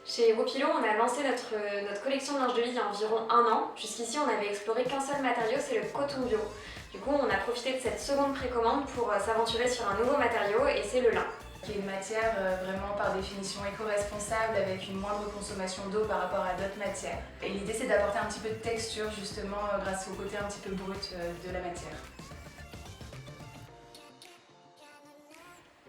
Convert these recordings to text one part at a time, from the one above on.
Chez Wopilo, on a lancé notre collection de linge de lit il y a environ 1 an. Jusqu'ici, on n'avait exploré qu'un seul matériau, c'est le coton bio. Du coup, on a profité de cette seconde précommande pour s'aventurer sur un nouveau matériau et c'est le lin. Qui est une matière vraiment par définition éco-responsable avec une moindre consommation d'eau par rapport à d'autres matières. Et l'idée c'est d'apporter un petit peu de texture justement grâce au côté un petit peu brut de la matière.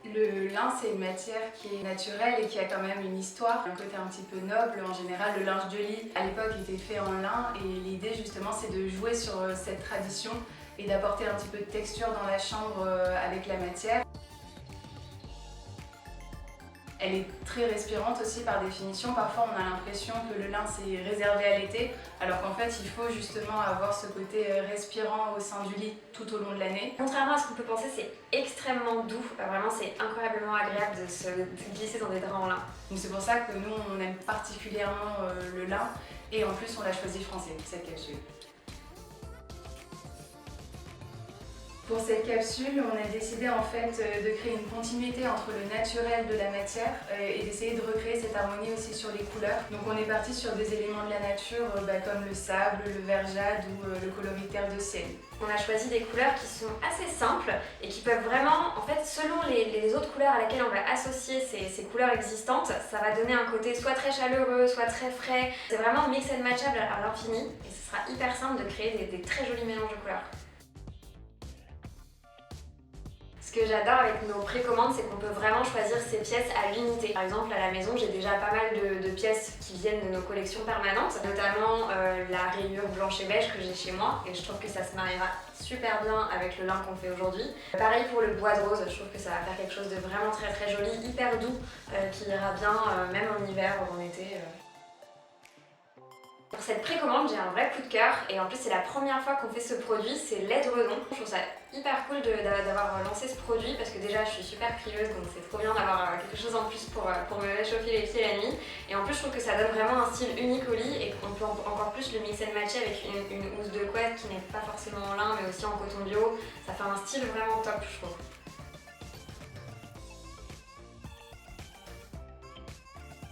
Le lin, c'est une matière qui est naturelle et qui a quand même une histoire, un côté un petit peu noble. En général, le linge de lit, à l'époque, était fait en lin et l'idée, justement, c'est de jouer sur cette tradition et d'apporter un petit peu de texture dans la chambre avec la matière. Elle est très respirante aussi par définition. Parfois, on a l'impression que le lin, c'est réservé à l'été, alors qu'en fait, il faut justement avoir ce côté respirant au sein du lit tout au long de l'année. Contrairement à ce qu'on peut penser, c'est extrêmement doux. Vraiment, c'est incroyablement agréable de se glisser dans des draps en lin. Donc c'est pour ça que nous, on aime particulièrement le lin et en plus, on l'a choisi français, cette capsule. Pour cette capsule, on a décidé en fait de créer une continuité entre le naturel de la matière et d'essayer de recréer cette harmonie aussi sur les couleurs. Donc on est parti sur des éléments de la nature comme le sable, le vert jade ou le coloritaire de ciel. On a choisi des couleurs qui sont assez simples et qui peuvent vraiment, en fait, selon les autres couleurs à laquelle on va associer ces couleurs existantes, ça va donner un côté soit très chaleureux, soit très frais. C'est vraiment mix and matchable à l'infini et ce sera hyper simple de créer des très jolis mélanges de couleurs. Ce que j'adore avec nos précommandes, c'est qu'on peut vraiment choisir ses pièces à l'unité. Par exemple, à la maison, j'ai déjà pas mal de pièces qui viennent de nos collections permanentes, notamment la rayure blanche et beige que j'ai chez moi, et je trouve que ça se mariera super bien avec le lin qu'on fait aujourd'hui. Pareil pour le bois de rose, je trouve que ça va faire quelque chose de vraiment très très joli, hyper doux, qui ira bien même en hiver ou en été. Pour cette précommande, j'ai un vrai coup de cœur et en plus c'est la première fois qu'on fait ce produit, c'est l'Edredon. Je trouve ça hyper cool d'avoir lancé ce produit parce que déjà je suis super frileuse donc c'est trop bien d'avoir quelque chose en plus pour me réchauffer les pieds la nuit. Et en plus je trouve que ça donne vraiment un style unique au lit et qu'on peut encore plus le mix and matcher avec une housse de couette qui n'est pas forcément en lin mais aussi en coton bio. Ça fait un style vraiment top je trouve.